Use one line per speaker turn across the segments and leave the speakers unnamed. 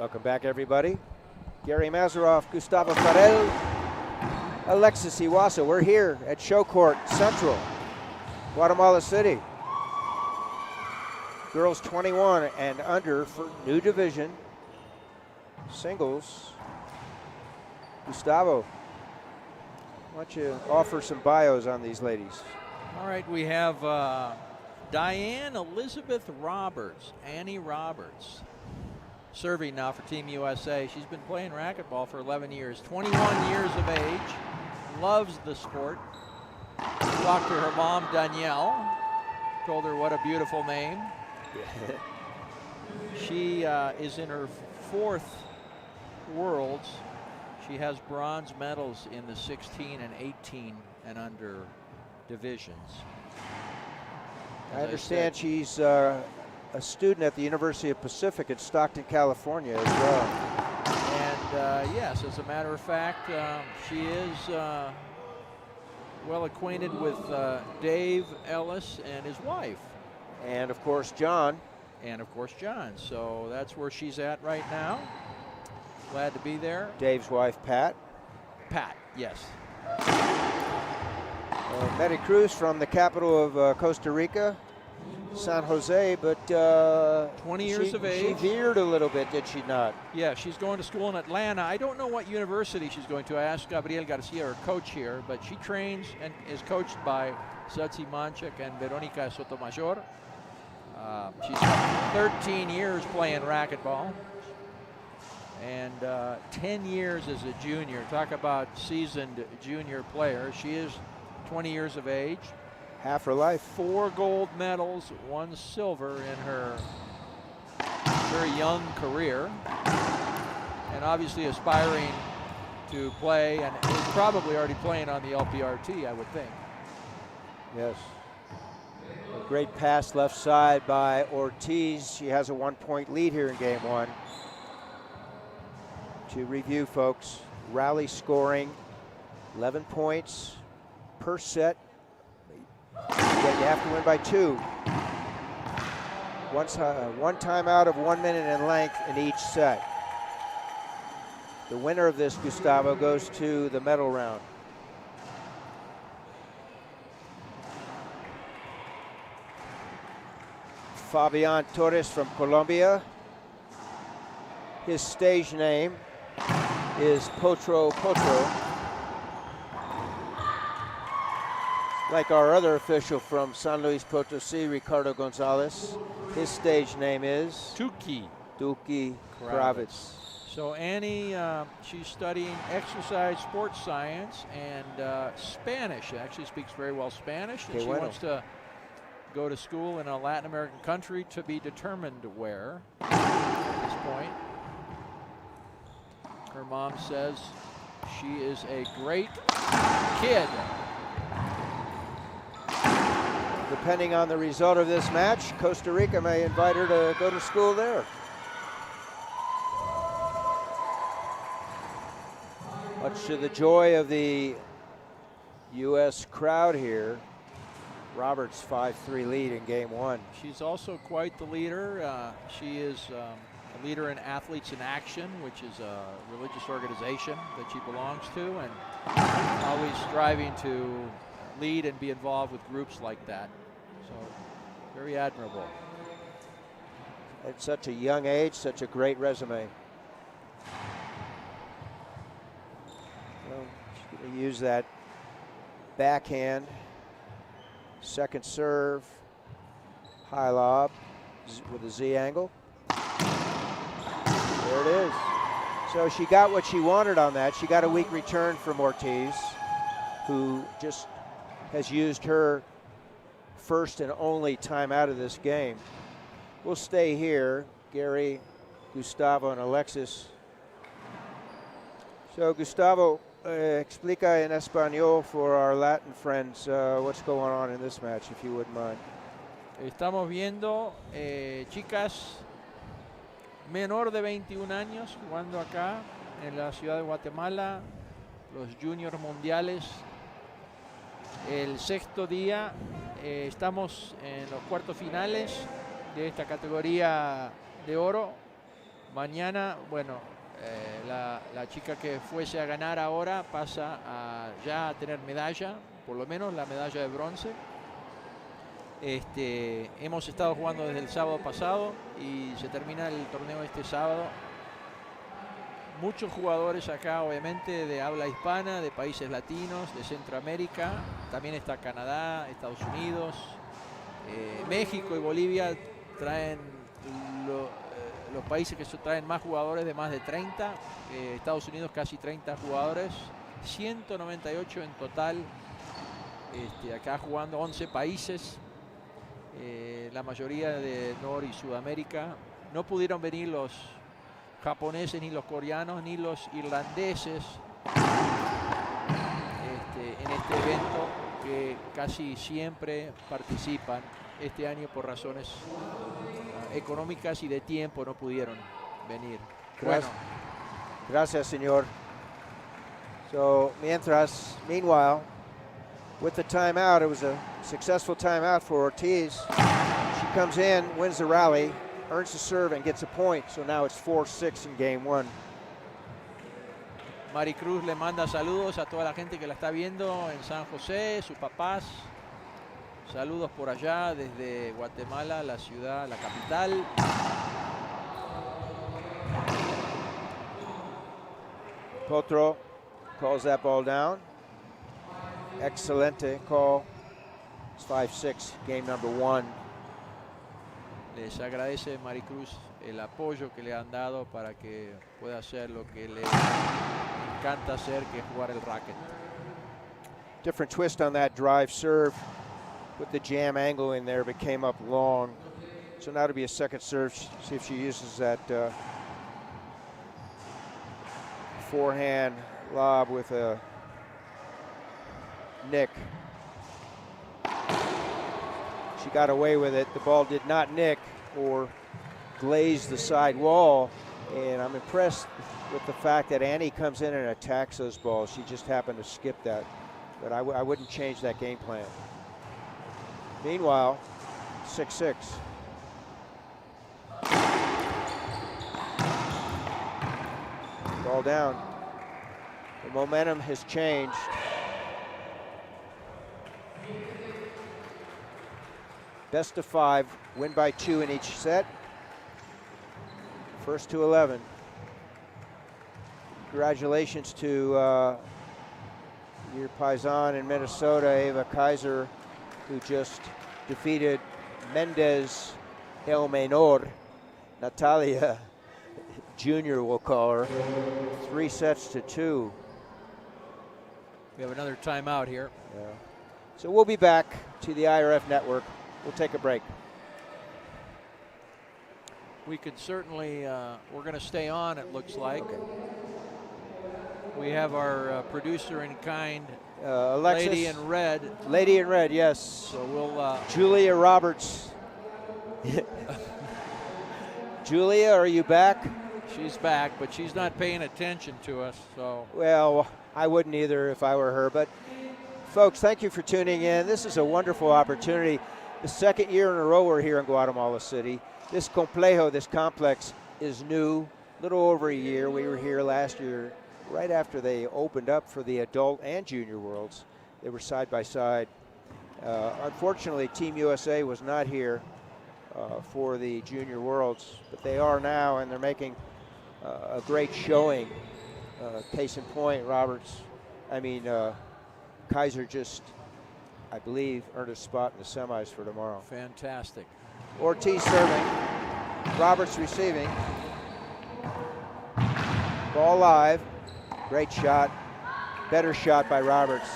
Welcome back, everybody. Gary Mazeroff, Gustavo Farel, Alexis Iwasa. We're here at Show Court Central, Guatemala City. Girls 21 and under for new division. Singles. Gustavo, why don't you offer some bios on these ladies?
All right, we have Diane Elizabeth Roberts, Annie Roberts, serving now for Team USA. She's been playing racquetball for 11 years, 21 years of age, loves the sport. Talked to her mom, Danielle, told her what a beautiful name. She is in her 4th Worlds. She has bronze medals in the 16 and 18 and under divisions.
I understand she's a student at the University of Pacific in Stockton, California as well.
And yes, as a matter of fact, she is well acquainted with Dave Ellis and his wife.
And of course, John.
And of course, John. So that's where she's at right now. Glad to be there.
Dave's wife, Pat.
Pat, yes.
Betty Cruz from the capital of Costa Rica, San Jose, but
20 years of age.
She veered a little bit, did she not?
Yeah, she's going to school in Atlanta. I don't know what university she's going to. I asked Gabriel Garcia, her coach here, but she trains and is coached by Satsi Manchak and Veronica Sotomayor. She's 13 years playing racquetball and 10 years as a junior. Talk about seasoned junior player. She is 20 years of age.
Half her life.
4 gold medals, 1 silver in her very young career. And obviously aspiring to play, and is probably already playing on the LPRT, I would think.
Yes. A great pass left side by Ortiz. She has a 1-point lead here in game 1. To review, folks, rally scoring, 11 points per set. Yet you have to win by 2. One timeout of 1 minute in length in each set. The winner of this, Gustavo, goes to the medal round. Fabian Torres from Colombia. His stage name is Potro Potro. Like our other official from San Luis Potosí, Ricardo Gonzalez. His stage name is
Tuki
Kravitz.
So Annie, she's studying exercise sports science and Spanish. She actually speaks very well Spanish, and she wants to go to school in a Latin American country, to be determined where at this point. Her mom says she is a great kid.
Depending on the result of this match, Costa Rica may invite her to go to school there. Much to the joy of the U.S. crowd here. Roberts 5-3 lead in game 1.
She's also quite the leader. She is a leader in Athletes in Action, which is a religious organization that she belongs to, and always striving to lead and be involved with groups like that. So very admirable.
At such a young age, such a great resume. Well, she's going to use that backhand. Second serve, high lob with a Z angle. There it is. So she got what she wanted on that. She got a weak return from Ortiz, who just has used her first and only time out of this game. We'll stay here, Gary, Gustavo, and Alexis. So Gustavo, explica en español for our Latin friends what's going on in this match, if you wouldn't mind.
Estamos viendo chicas menor de 21 años jugando acá en la ciudad de Guatemala, los juniors mundiales. El 6º día, estamos en los cuartos finales de esta categoría de oro. Mañana, bueno, la chica que fuese a ganar ahora pasa ya a tener medalla, por lo menos la medalla de bronce. Hemos estado jugando desde el sábado pasado y se termina el torneo este sábado. Muchos jugadores acá, obviamente, de habla hispana, de países latinos, de Centroamérica. También está Canadá, Estados Unidos, México y Bolivia traen los países que traen más jugadores, de más de 30. Estados Unidos casi 30 jugadores, 198 en total. Acá jugando 11 países, la mayoría de Nor y Sudamérica. No pudieron venir los japoneses, ni los coreanos, ni los irlandeses en este evento, que casi siempre participan. Este año por razones económicas y de tiempo no pudieron venir.
Gracias. Bueno. Gracias, señor. So, meanwhile, with the timeout, it was a successful timeout for Ortiz. She comes in, wins the rally, earns the serve, and gets a point. So now it's 4-6 in game one.
Maricruz le manda saludos a toda la gente que la está viendo en San José, sus papás. Saludos por allá desde Guatemala, la ciudad, la capital.
Potro calls that ball down. Excelente call. It's 5-6, game number one.
Les agradece Maricruz el apoyo que le han dado para que pueda hacer lo que le encanta hacer, que es jugar el racket.
Different twist on that drive serve. Put the jam angle in there, but came up long. So now to be a second serve, see if she uses that forehand lob with a nick. She got away with it. The ball did not nick or glaze the side wall. And I'm impressed with the fact that Annie comes in and attacks those balls. She just happened to skip that. But I wouldn't change that game plan. Meanwhile, 6-6. Ball down. The momentum has changed. Best of 5, win by 2 in each set. First to 11. Congratulations to your paisan in Minnesota, Ava Kaiser, who just defeated Mendez El Menor, Natalia Jr. we'll call her, 3-2.
We have another timeout here.
Yeah. So we'll be back to the IRF network. We'll take a break.
We could certainly, we're going to stay on, it looks like. Okay. We have our producer in kind,
Alexis,
Lady in Red.
Lady in Red, yes.
So we'll...
Julia Roberts. Julia, are you back?
She's back, but she's not paying attention to us, so...
Well, I wouldn't either if I were her. But, folks, thank you for tuning in. This is a wonderful opportunity. The second year in a row we're here in Guatemala City. This complejo, this complex, is new. A little over a year. We were here last year, right after they opened up for the adult and junior worlds. They were side by side. Unfortunately, Team USA was not here for the junior worlds, but they are now, and they're making a great showing. Case in point, Kaiser just, I believe, earned a spot in the semis for tomorrow.
Fantastic.
Ortiz serving, Roberts receiving. Ball live, great shot, better shot by Roberts.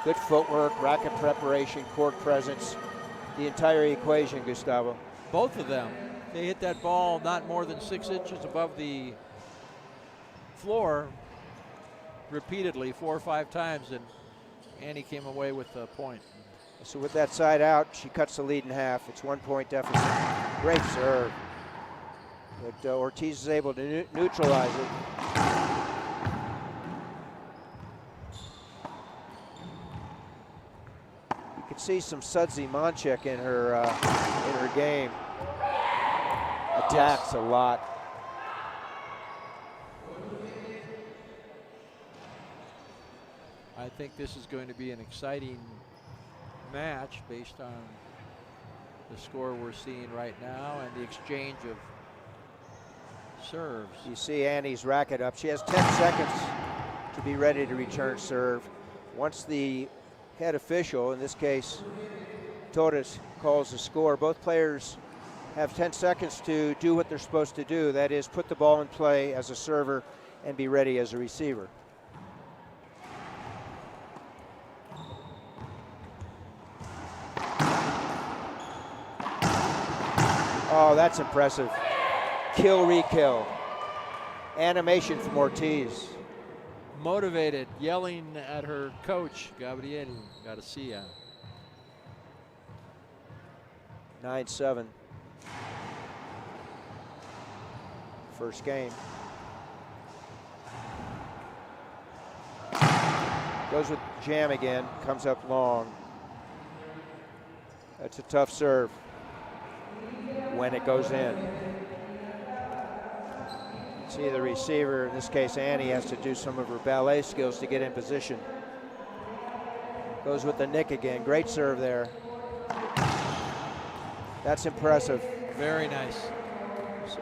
Good footwork, racket preparation, court presence, the entire equation, Gustavo.
Both of them. They hit that ball not more than 6 inches above the floor repeatedly 4 or 5 times, and Annie came away with the point.
So with that side out, she cuts the lead in half. It's 1 point deficit. Great serve. But Ortiz is able to neutralize it. You can see some Sudsy Monchek in her game. Attacks a lot.
I think this is going to be an exciting match based on the score we're seeing right now and the exchange of serves.
You see Annie's racket up. She has 10 seconds to be ready to return serve. Once the head official, in this case Torres, calls the score, both players have 10 seconds to do what they're supposed to do. That is, put the ball in play as a server and be ready as a receiver. Oh, that's impressive. Kill, re-kill. Animation from Ortiz.
Motivated, yelling at her coach, Gabriel Garcia.
9-7. First game. Goes with jam again, comes up long. That's a tough serve when it goes in. See the receiver, in this case Annie, has to do some of her ballet skills to get in position. Goes with the nick again, great serve there. That's impressive.
Very nice.
So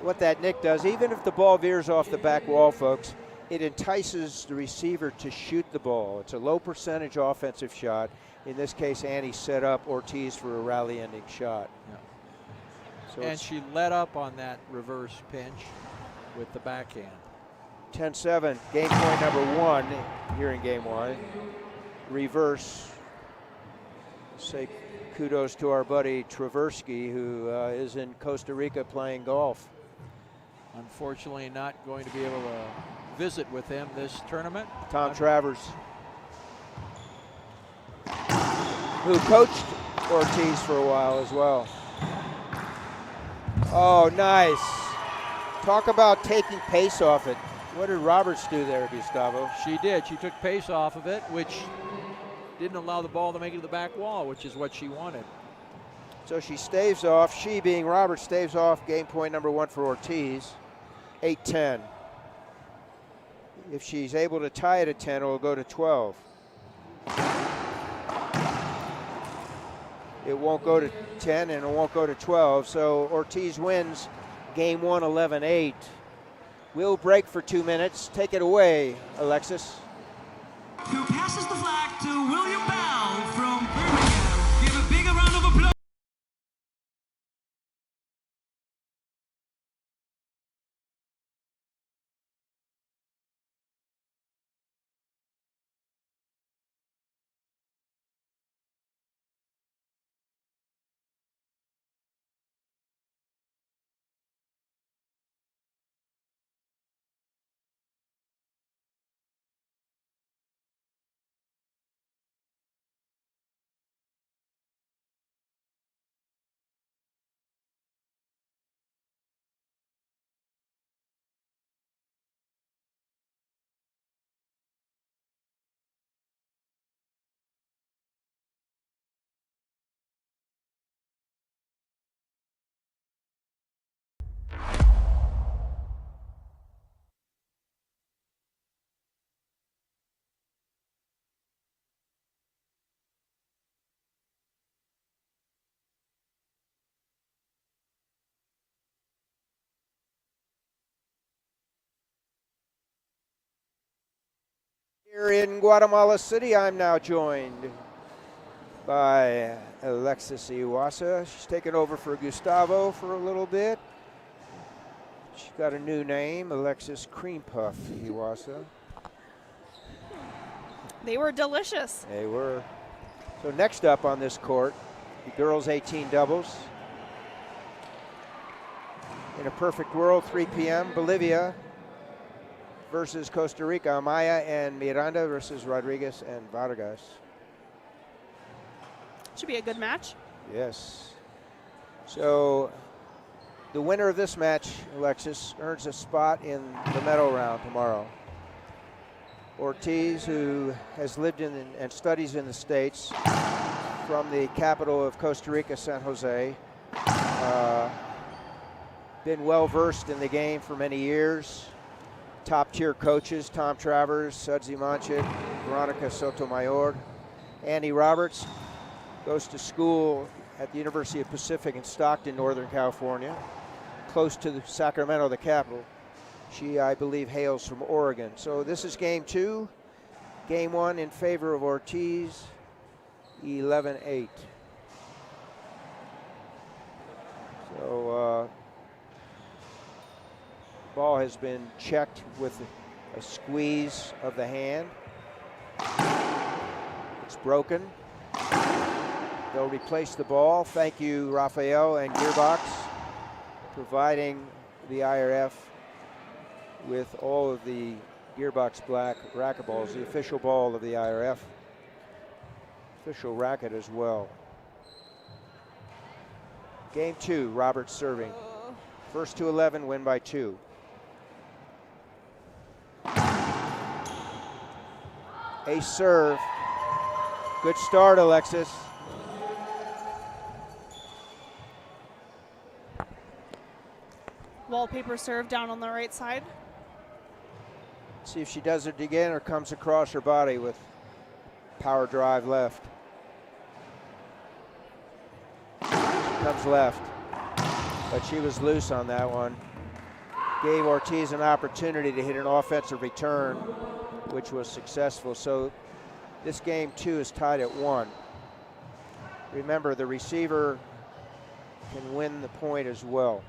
what that nick does, even if the ball veers off the back wall, folks, it entices the receiver to shoot the ball. It's a low percentage offensive shot. In this case, Annie set up Ortiz for a rally-ending shot.
Yeah.
So
And she let up on that reverse pinch with the backhand.
10-7, game point number 1 here in game 1. Reverse. Say kudos to our buddy Traversky, who is in Costa Rica playing golf.
Unfortunately, not going to be able to visit with him this tournament.
Tom Travers, who coached Ortiz for a while as well. Oh, nice. Talk about taking pace off it. What did Roberts do there, Gustavo?
She did. She took pace off of it, which didn't allow the ball to make it to the back wall, which is what she wanted.
So she staves off, she being Roberts, staves off game point number 1 for Ortiz. 8-10. If she's able to tie it at 10, it will go to 12. It won't go to 10 and it won't go to 12, so Ortiz wins game 1, 11-8. We'll break for 2 minutes. Take it away, Alexis.
Who passes the flag to William Bell from Birmingham. Give a big round of applause.
Here in Guatemala City, I'm now joined by Alexis Iwasa. She's taken over for Gustavo for a little bit. She's got a new name, Alexis Cream Puff Iwasa.
They were delicious.
They were. So next up on this court, the girls 18 doubles. In a perfect world, 3 p.m., Bolivia versus Costa Rica. Amaya and Miranda versus Rodriguez and Vargas.
Should be a good match.
Yes. So the winner of this match, Alexis, earns a spot in the medal round tomorrow. Ortiz, who has lived in and studies in the States, from the capital of Costa Rica, San Jose. Been well versed in the game for many years. Top tier coaches, Tom Travers, Sudsy Manchik, Veronica Sotomayor. Annie Roberts goes to school at the University of Pacific in Stockton, Northern California, close to the Sacramento, the capital. She, I believe, hails from Oregon. So this is game 2. Game 1 in favor of Ortiz, 11-8. So ball has been checked with a squeeze of the hand. It's broken. They'll replace the ball. Thank you, Rafael and Gearbox, providing the IRF with all of the Gearbox Black racquetballs, the official ball of the IRF, official racket as well. Game 2, Roberts serving. First to 11, win by 2. Ace serve. Good start, Alexis.
Wallpaper serve down on the right side.
See if she does it again or comes across her body with power drive left. She comes left, but she was loose on that one. Gave Ortiz an opportunity to hit an offensive return, which was successful. So this game 2 is tied at 1. Remember, the receiver can win the point as well.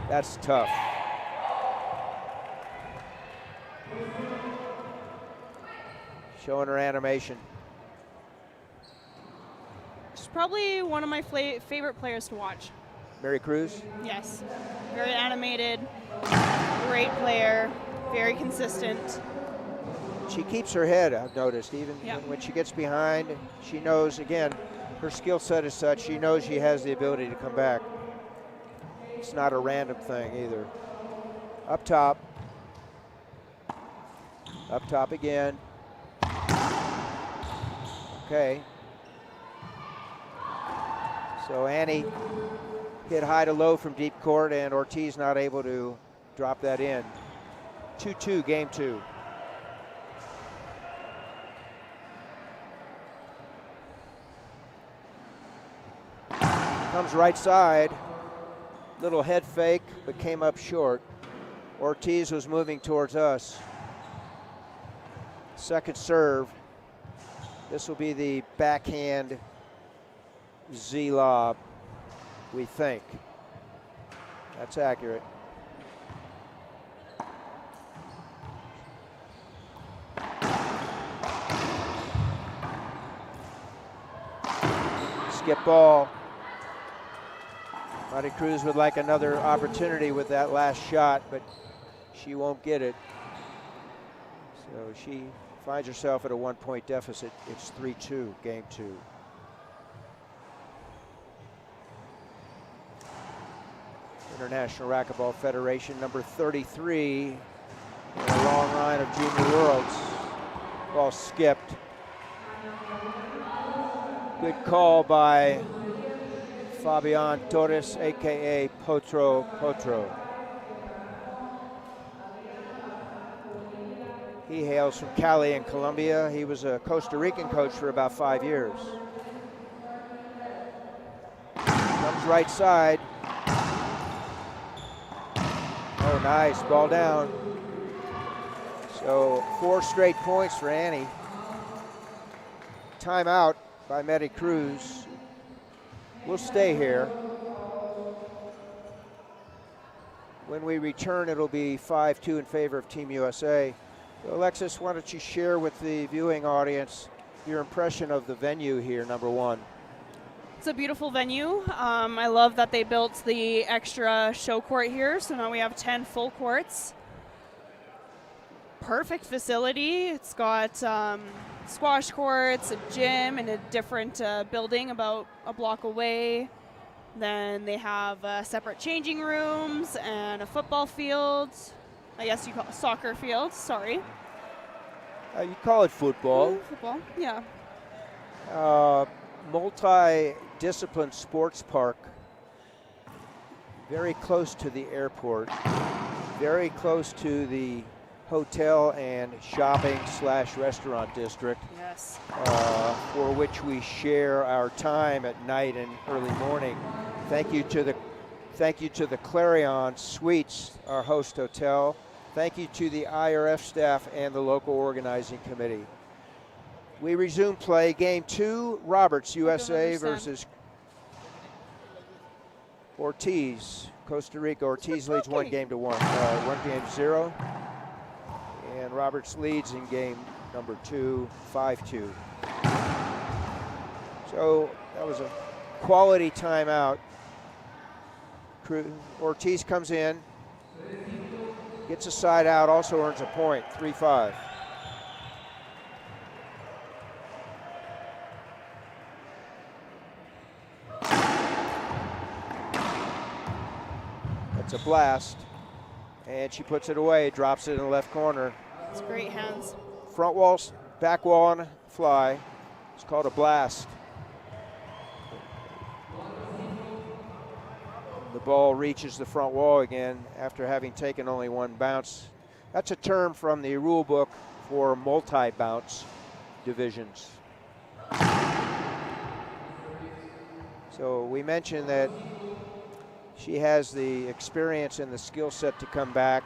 That's tough. Showing her animation.
She's probably one of my favorite players to watch.
Mary Cruz?
Yes. Very animated, great player, very consistent.
She keeps her head, I've noticed, even
Yeah.
when she gets behind. She knows, again, her skill set is such, she knows she has the ability to come back. It's not a random thing either. Up top. Up top again. Okay. So Annie hit high to low from deep court, and Ortiz not able to drop that in. 2-2, game 2. Comes right side. Little head fake, but came up short. Ortiz was moving towards us. Second serve. This will be the backhand Z-lob, we think. That's accurate. Skip ball. Mari Cruz would like another opportunity with that last shot, but she won't get it. So she finds herself at a 1-point deficit. It's 3-2, game 2. International Racquetball Federation, number 33 in a long line of junior worlds. Ball skipped. Good call by Fabian Torres, aka Potro. He hails from Cali in Colombia. He was a Costa Rican coach for about 5 years. Comes right side. Oh, nice, ball down. So 4 straight points for Annie. Timeout by Mary Cruz. We'll stay here. When we return, it'll be 5-2 in favor of Team USA. So Alexis, why don't you share with the viewing audience your impression of the venue here, number 1?
It's a beautiful venue. I love that they built the extra show court here, so now we have 10 full courts. Perfect facility. It's got squash courts, a gym, and a different building about a block away. Then they have separate changing rooms and a football field. I guess you call it soccer field, sorry.
You call it football.
Football, yeah.
very close to the hotel and shopping / restaurant district,
Yes.
for which we share our time at night and early morning. Thank you to the Clarion Suites, our host hotel. Thank you to the IRF staff and the local organizing committee. We resume play. Game 2, Roberts, USA versus Ortiz, Costa Rica. Ortiz leads 1-0. And Roberts leads in game number 2, 5-2. So that was a quality timeout. Ortiz comes in, gets a side out, also earns a point, 3-5. That's a blast, and she puts it away, drops it in the left corner.
It's great hands.
Front walls, back wall on a fly. It's called a blast. The ball reaches the front wall again after having taken only one bounce. That's a term from the rule book for multi-bounce divisions. So we mentioned that she has the experience and the skill set to come back.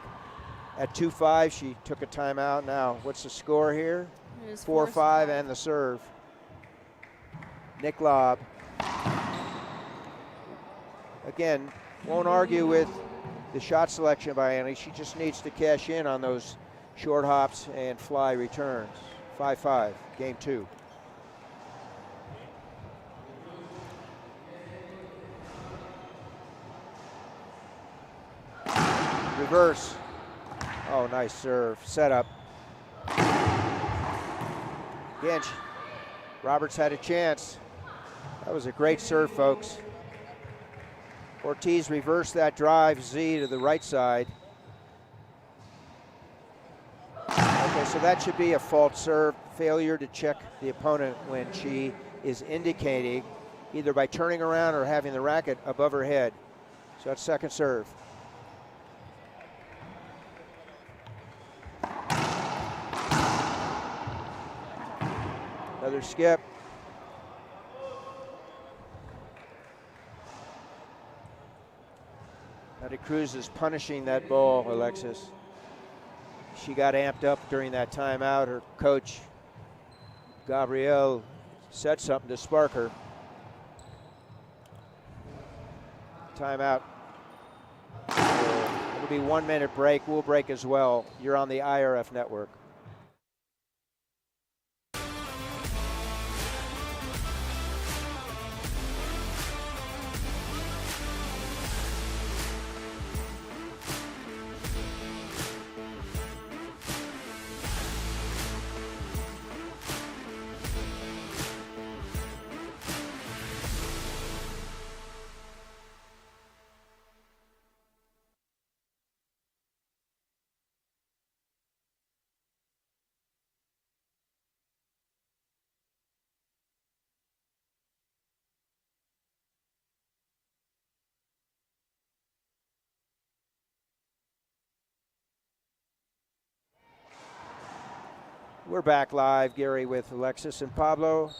At 2-5, she took a timeout. Now, what's the score here? 4-5 and the serve. Nick Lobb. Again, won't argue with the shot selection by Annie. She just needs to cash in on those short hops and fly returns. 5-5, game 2. Reverse. Oh, nice serve. Setup. Again, Roberts had a chance. That was a great serve, folks. Ortiz reversed that drive, Z to the right side. Okay, so that should be a false serve. Failure to check the opponent when she is indicating, either by turning around or having the racket above her head. So that's second serve. Another skip. De Cruz is punishing that ball, Alexis. She got amped up during that timeout. Her coach, Gabrielle, said something to spark her. Timeout. It'll be 1 minute break. We'll break as well. You're on the IRF network. We're back live, Gary, with Alexis and Pablo.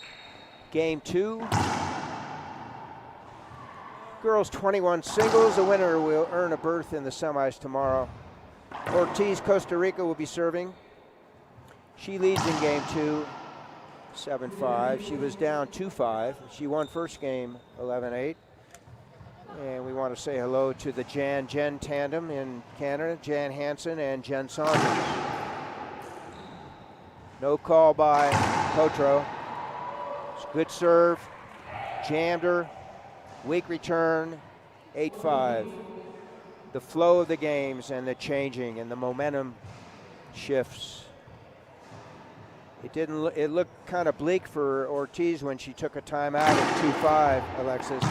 Game 2. Girls 21 singles. The winner will earn a berth in the semis tomorrow. Ortiz, Costa Rica, will be serving. She leads in game 2, 7-5. She was down 2-5. She won first game 11-8. And we want to say hello to the Jan-Jen tandem in Canada, Jan Hansen and Jen Saunders. No call by Potro. Good serve, jammed her, weak return, 8-5. The flow of the games and the changing and the momentum shifts. It looked kind of bleak for Ortiz when she took a timeout at 2-5, Alexis.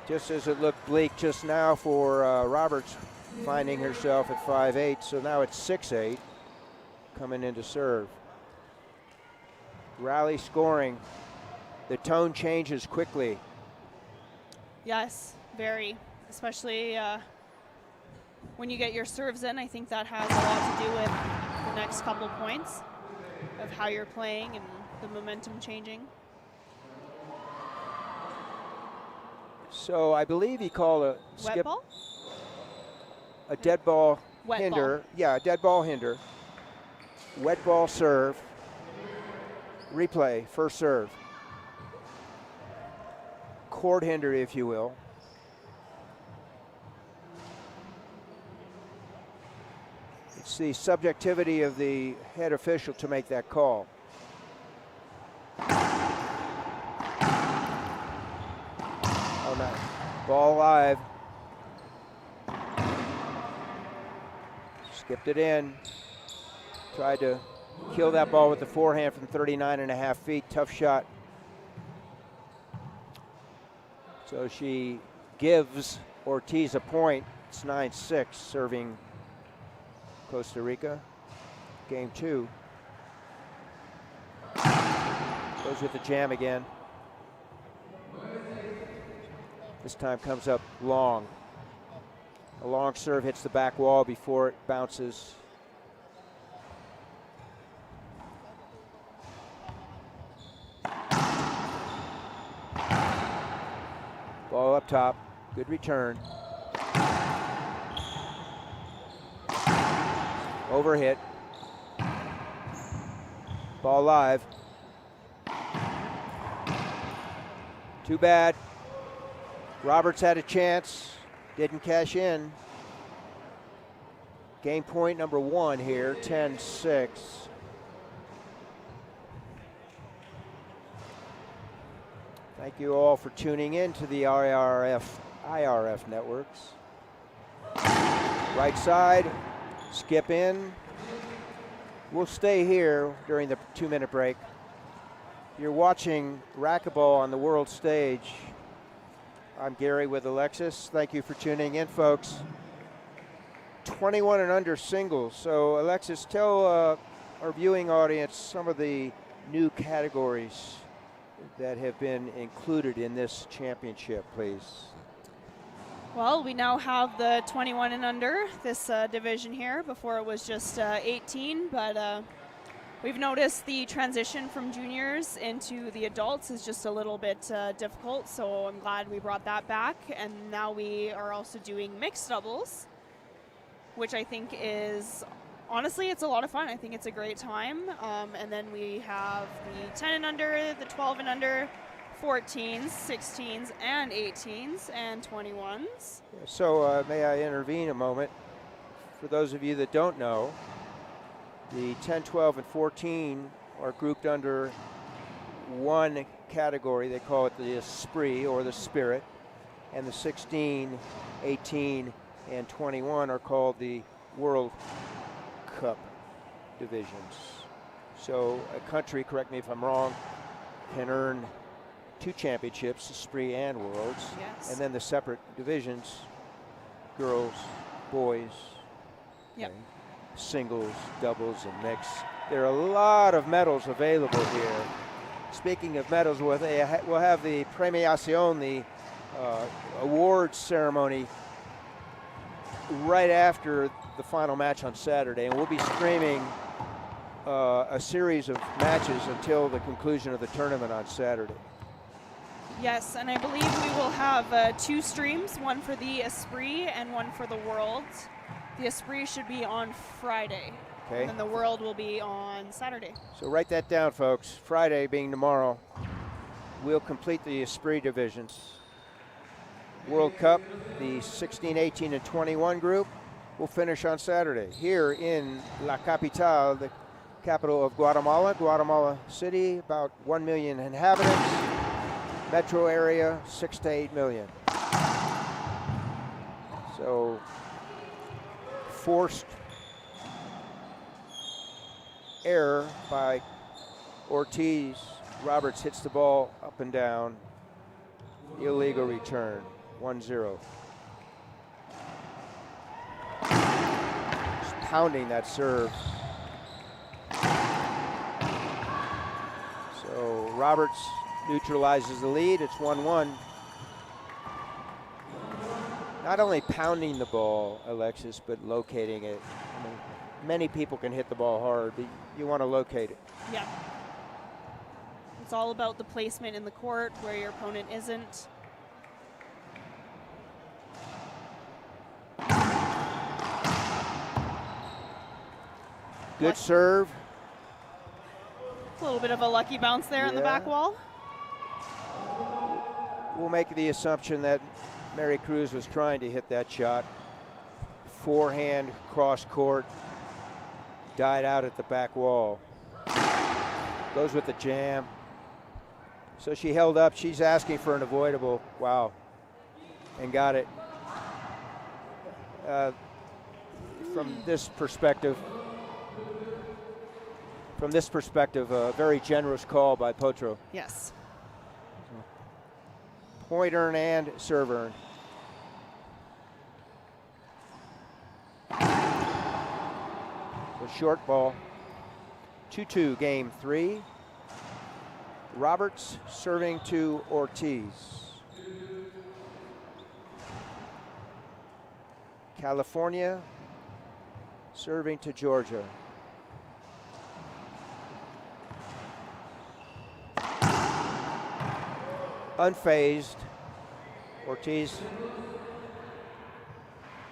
Just as it looked bleak just now for Roberts, finding herself at 5-8. So now it's 6-8. Coming in to serve. Rally scoring. The tone changes quickly.
Yes, very. Especially when you get your serves in, I think that has a lot to do with the next couple points of how you're playing and the momentum changing.
So I believe he called a
Wet
skip,
ball?
a dead ball
Wet
hinder.
ball.
Yeah, a dead ball hinder. Wet ball serve. Replay, first serve. Court hinder, if you will. It's the subjectivity of the head official to make that call. Oh, no. Ball live. Skipped it in. Tried to kill that ball with the forehand from 39.5 feet. Tough shot. So she gives Ortiz a point. It's 9-6, serving Costa Rica. Game 2. Goes with the jam again. This time comes up long. A long serve hits the back wall before it bounces. Ball up top, good return. Overhit. Ball live. Too bad. Roberts had a chance, didn't cash in. Game point number 1 here, 10-6. Thank you all for tuning in to the IRF networks. Right side, skip in. We'll stay here during the 2-minute break. You're watching Racquetball on the world stage. I'm Gary with Alexis. Thank you for tuning in, folks. 21 and under singles. So, Alexis, tell our viewing audience some of the new categories that have been included in this championship, please.
Well, we now have the 21 and under, this division here. Before it was just 18, but we've noticed the transition from juniors into the adults is just a little bit difficult, so I'm glad we brought that back. And now we are also doing mixed doubles, which I think is, honestly, it's a lot of fun. I think it's a great time. And then we have the 10 and under, the 12 and under, 14s, 16s, and 18s, and 21s.
So may I intervene a moment? For those of you that don't know, the 10, 12, and 14 are grouped under one category. They call it the Esprit, or the Spirit. And the 16, 18, and 21 are called the World Cup divisions. So a country, correct me if I'm wrong, can earn 2 championships, Esprit and Worlds.
Yes.
And then the separate divisions, girls, boys,
Yep.
singles, doubles, and mix. There are a lot of medals available here. Speaking of medals, we'll have the premiación, the awards ceremony, right after the final match on Saturday, and we'll be streaming a series of matches until the conclusion of the tournament on Saturday.
Yes, and I believe we will have 2 streams, one for the Esprit and one for the World. The Esprit should be on Friday,
Okay.
and then the World will be on Saturday.
So write that down, folks. Friday being tomorrow, we'll complete the Esprit divisions. World Cup, the 16, 18, and 21 group, will finish on Saturday here in La Capital, the capital of Guatemala, Guatemala City, about 1 million inhabitants. Metro area, 6 to 8 million. So, forced error by Ortiz. Roberts hits the ball up and down. Illegal return, 1-0. Just pounding that serve. So Roberts neutralizes the lead. It's 1-1. not only pounding the ball, Alexis, but locating it. I mean, many people can hit the ball hard, but you want to locate it.
Yeah. It's all about the placement in the court where your opponent isn't.
Good serve.
A little bit of a lucky bounce there on the back wall.
We'll make the assumption that Mary Cruz was trying to hit that shot. Forehand cross court, died out at the back wall. Goes with the jam. So she held up. She's asking for an avoidable. Wow. And got it. From this perspective, a very generous call by Potro.
Yes.
Point earn and serve earn. So short ball. 2-2 game 3. Roberts serving to Ortiz. California serving to Georgia. Unfazed, Ortiz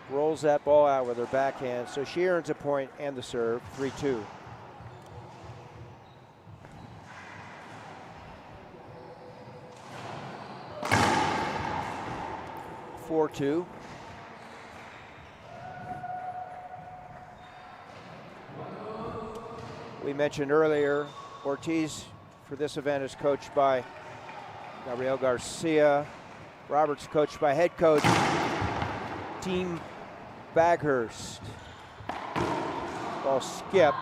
rolls that ball out with her backhand, so she earns a point and the serve, 3-2. (4-2). We mentioned earlier, Ortiz for this event is coached by Gabriel Garcia. Roberts coached by head coach Team Baghurst. Ball skipped.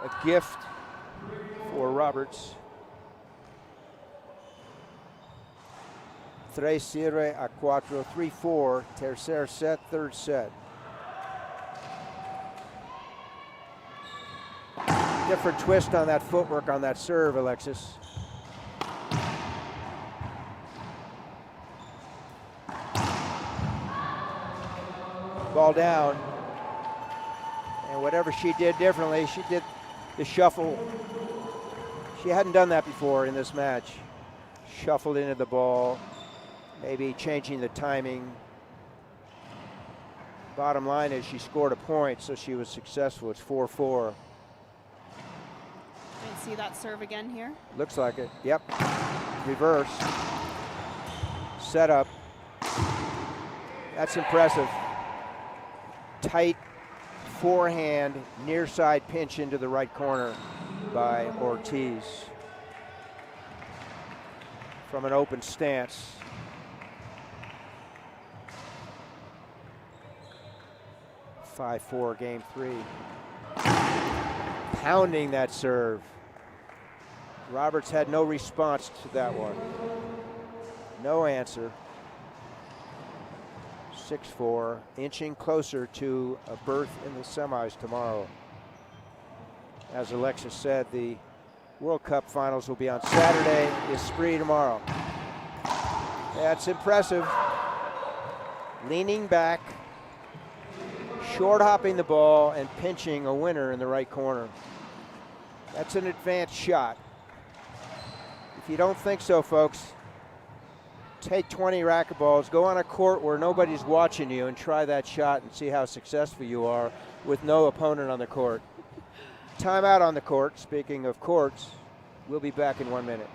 A gift for Roberts. 3-4, 3-4, tercer set, third set. Different twist on that footwork on that serve, Alexis. Ball down. And whatever she did differently, she did the shuffle. She hadn't done that before in this match. Shuffled into the ball, maybe changing the timing. Bottom line is she scored a point, so she was successful. It's 4-4.
See that serve again here?
Looks like it. Yep. Reverse. Set up. That's impressive. Tight forehand, near side pinch into the right corner by Ortiz. From an open stance. (5-4) game 3. Pounding that serve. Roberts had no response to that one. No answer. 6-4, inching closer to a berth in the semis tomorrow. As Alexis said, the World Cup finals will be on Saturday, Esprit tomorrow. That's impressive. Leaning back, short hopping the ball, and pinching a winner in the right corner. That's an advanced shot. If you don't think so, folks, take 20 racquetballs, go on a court where nobody's watching you and try that shot and see how successful you are with no opponent on the court. Timeout on the court. Speaking of courts, we'll be back in 1 minute.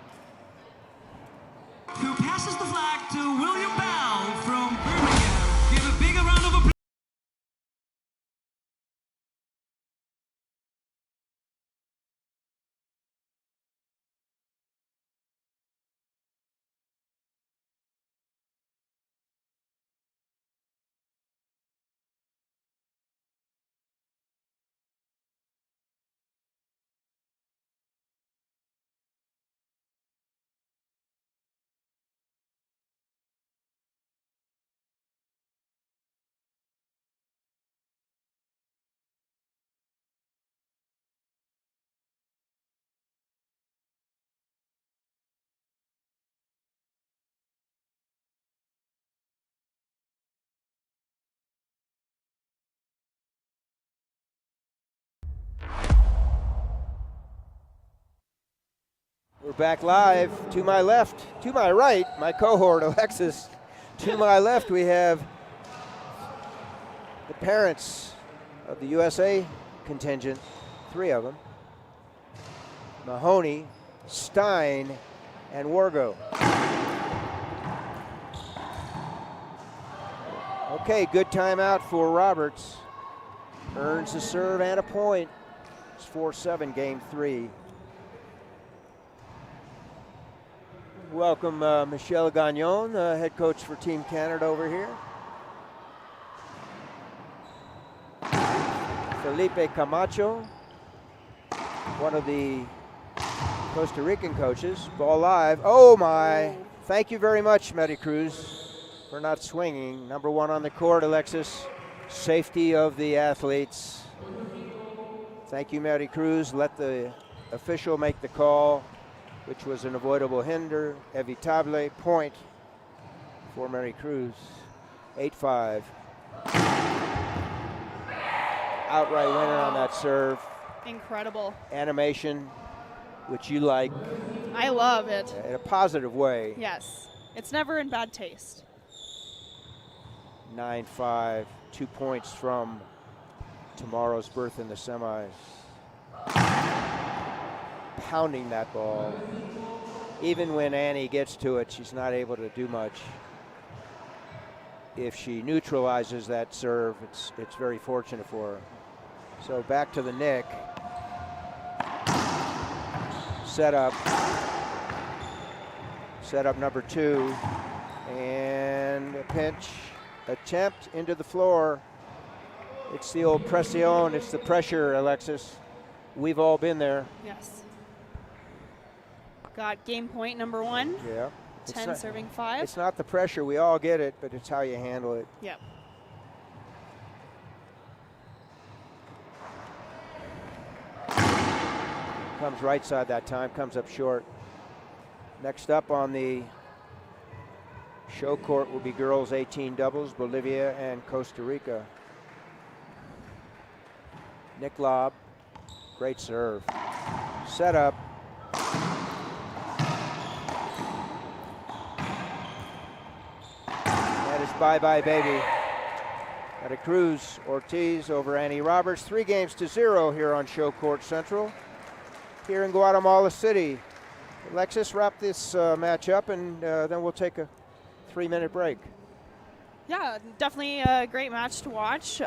Who passes the flag to William Bell from
We're back live. To my left, to my right, my cohort, Alexis. To my left, we have the parents of the USA contingent, 3 of them. Mahoney, Stein, and Wargo. Okay, good timeout for Roberts. Earns a serve and a point. It's 4-7, game 3. Welcome Michel Gagnon, head coach for Team Canada over here. Felipe Camacho, one of the Costa Rican coaches. Ball live. Oh my. Thank you very much, Medi Cruz, for not swinging. Number 1 on the court, Alexis. Safety of the athletes. Thank you, Medi Cruz. Let the official make the call, which was an avoidable hinder. Evitable point for Mary Cruz. 8-5. Outright winner on that serve.
Incredible.
Animation, which you like.
I love it.
In a positive way.
Yes. It's never in bad taste.
9-5. 2 points from tomorrow's berth in the semis. Pounding that ball. Even when Annie gets to it, she's not able to do much. If she neutralizes that serve, it's very fortunate for her. So back to the Nick. Set up number 2. And a pinch. Attempt into the floor. It's the old presión. It's the pressure, Alexis. We've all been there.
Yes. Got game point number 1.
Yeah.
10 serving 5.
It's not the pressure. We all get it, but it's how you handle it.
Yep.
Comes right side that time. Comes up short. Next up on the show court will be girls 18 doubles, Bolivia and Costa Rica. Nick lob. Great serve. Set up. That is bye-bye, baby. Medi Cruz Ortiz over Annie Roberts. 3-0 here on Show Court Central here in Guatemala City. Alexis, wrap this match up, and then we'll take a 3-minute break.
Yeah, definitely a great match to watch.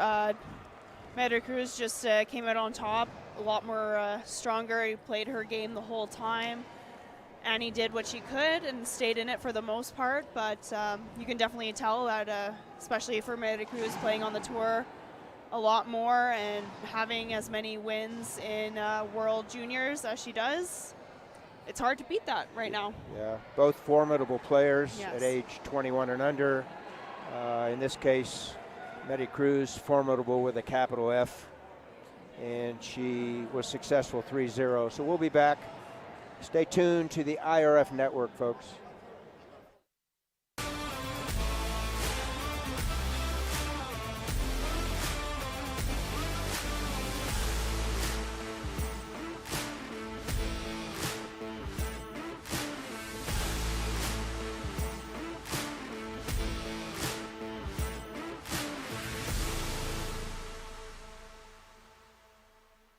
Medi Cruz just came out on top, a lot more stronger. He played her game the whole time. Annie did what she could and stayed in it for the most part, but you can definitely tell that, especially for Medi Cruz playing on the tour a lot more and having as many wins in World Juniors as she does, it's hard to beat that right now.
Yeah, both formidable players
Yes.
at age 21 and under. In this case, Medi Cruz, formidable with a capital F, and she was successful 3-0. So we'll be back. Stay tuned to the IRF network, folks.